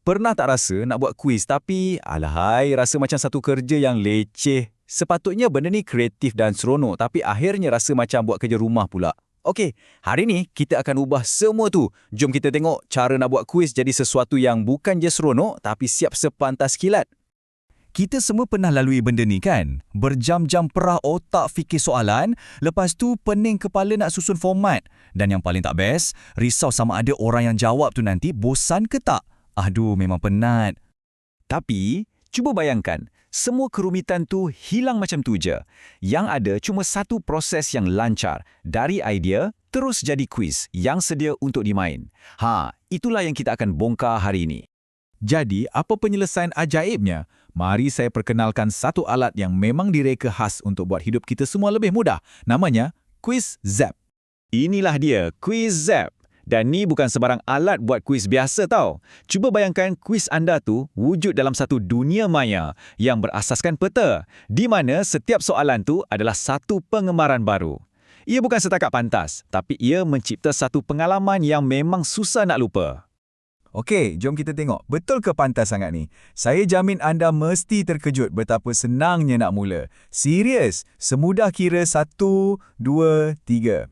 Pernah tak rasa nak buat kuis tapi alahai rasa macam satu kerja yang leceh. Sepatutnya benda ni kreatif dan seronok tapi akhirnya rasa macam buat kerja rumah pula. Okey, hari ni kita akan ubah semua tu. Jom kita tengok cara nak buat kuis jadi sesuatu yang bukan je seronok tapi siap sepantas kilat. Kita semua pernah lalui benda ni kan? Berjam-jam perah otak fikir soalan, lepas tu pening kepala nak susun format. Dan yang paling tak best, risau sama ada orang yang jawab tu nanti bosan ke tak? Aduh, memang penat. Tapi, cuba bayangkan, semua kerumitan tu hilang macam tu je. Yang ada cuma satu proses yang lancar. Dari idea, terus jadi kuis yang sedia untuk dimain. Itulah yang kita akan bongkar hari ini. Jadi, apa penyelesaian ajaibnya? Mari saya perkenalkan satu alat yang memang direka khas untuk buat hidup kita semua lebih mudah. Namanya Quiz Zap. Inilah dia, Quiz Zap. Dan ni bukan sebarang alat buat kuis biasa tau. Cuba bayangkan kuis anda tu wujud dalam satu dunia maya yang berasaskan peta, di mana setiap soalan tu adalah satu pengemaran baru. Ia bukan setakat pantas, tapi ia mencipta satu pengalaman yang memang susah nak lupa. Okey, jom kita tengok. Betul ke pantas sangat ni? Saya jamin anda mesti terkejut betapa senangnya nak mula. Serius, semudah kira 1, 2, 3.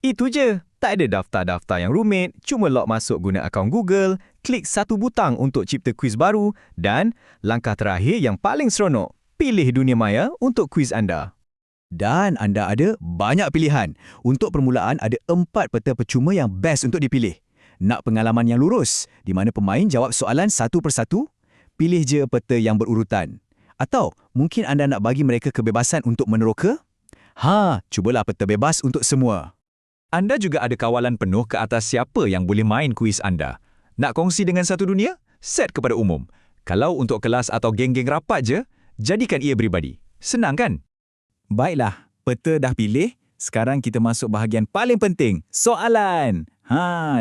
Itu je. Tak ada daftar-daftar yang rumit, cuma log masuk guna akaun Google, klik satu butang untuk cipta kuis baru dan langkah terakhir yang paling seronok, pilih dunia maya untuk kuis anda. Dan anda ada banyak pilihan. Untuk permulaan ada 4 peta percuma yang best untuk dipilih. Nak pengalaman yang lurus, di mana pemain jawab soalan satu persatu? Pilih je peta yang berurutan. Atau mungkin anda nak bagi mereka kebebasan untuk meneroka? Cubalah peta bebas untuk semua. Anda juga ada kawalan penuh ke atas siapa yang boleh main kuis anda. Nak kongsi dengan satu dunia? Set kepada umum. Kalau untuk kelas atau geng-geng rapat je, jadikan ia peribadi. Senang kan? Baiklah, peta dah pilih. Sekarang kita masuk bahagian paling penting, soalan.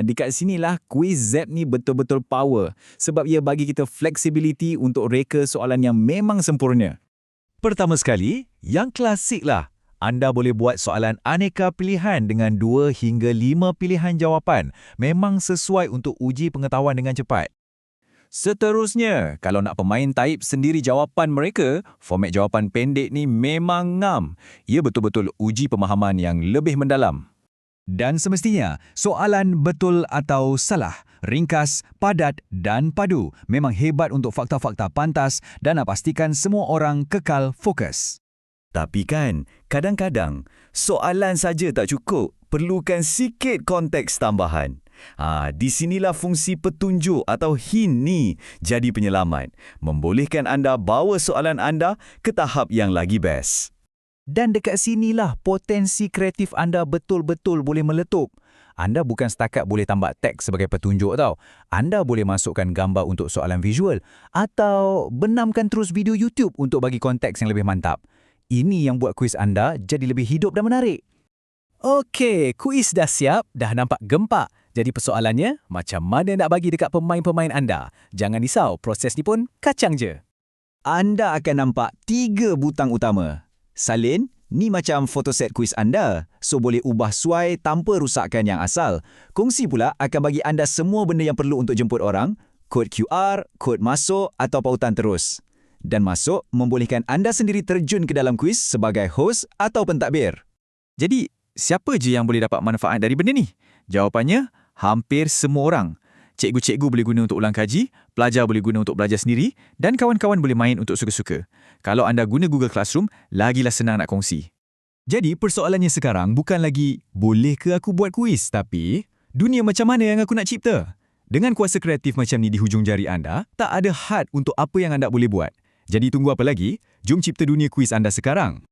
Dekat sinilah Quiz Zap ni betul-betul power sebab ia bagi kita flexibility untuk reka soalan yang memang sempurna. Pertama sekali, yang klasik lah. Anda boleh buat soalan aneka pilihan dengan 2 hingga 5 pilihan jawapan. Memang sesuai untuk uji pengetahuan dengan cepat. Seterusnya, kalau nak pemain taip sendiri jawapan mereka, format jawapan pendek ni memang ngam. Ia betul-betul uji pemahaman yang lebih mendalam. Dan semestinya, soalan betul atau salah, ringkas, padat dan padu memang hebat untuk fakta-fakta pantas dan nak pastikan semua orang kekal fokus. Tapi kan, kadang-kadang soalan saja tak cukup, perlukan sikit konteks tambahan. Di sinilah fungsi petunjuk atau hint ni jadi penyelamat, membolehkan anda bawa soalan anda ke tahap yang lagi best. Dan dekat sinilah potensi kreatif anda betul-betul boleh meletup. Anda bukan setakat boleh tambah teks sebagai petunjuk tau. Anda boleh masukkan gambar untuk soalan visual atau benamkan terus video YouTube untuk bagi konteks yang lebih mantap. Ini yang buat kuis anda jadi lebih hidup dan menarik. Okey, kuis dah siap, dah nampak gempak. Jadi persoalannya, macam mana nak bagi dekat pemain-pemain anda? Jangan risau, proses ni pun kacang je. Anda akan nampak 3 butang utama. Salin, ni macam fotoset kuis anda, so boleh ubah suai tanpa rusakkan yang asal. Kongsi pula akan bagi anda semua benda yang perlu untuk jemput orang, kod QR, kod masuk atau pautan terus. Dan masuk membolehkan anda sendiri terjun ke dalam kuis sebagai host atau pentadbir. Jadi, siapa je yang boleh dapat manfaat dari benda ni? Jawapannya, hampir semua orang. Cikgu-cikgu boleh guna untuk ulang kaji, pelajar boleh guna untuk belajar sendiri dan kawan-kawan boleh main untuk suka-suka. Kalau anda guna Google Classroom, lagilah senang nak kongsi. Jadi, persoalannya sekarang bukan lagi, boleh ke aku buat kuis? Tapi, dunia macam mana yang aku nak cipta? Dengan kuasa kreatif macam ni di hujung jari anda, tak ada had untuk apa yang anda boleh buat. Jadi tunggu apa lagi? Jom cipta dunia kuis anda sekarang.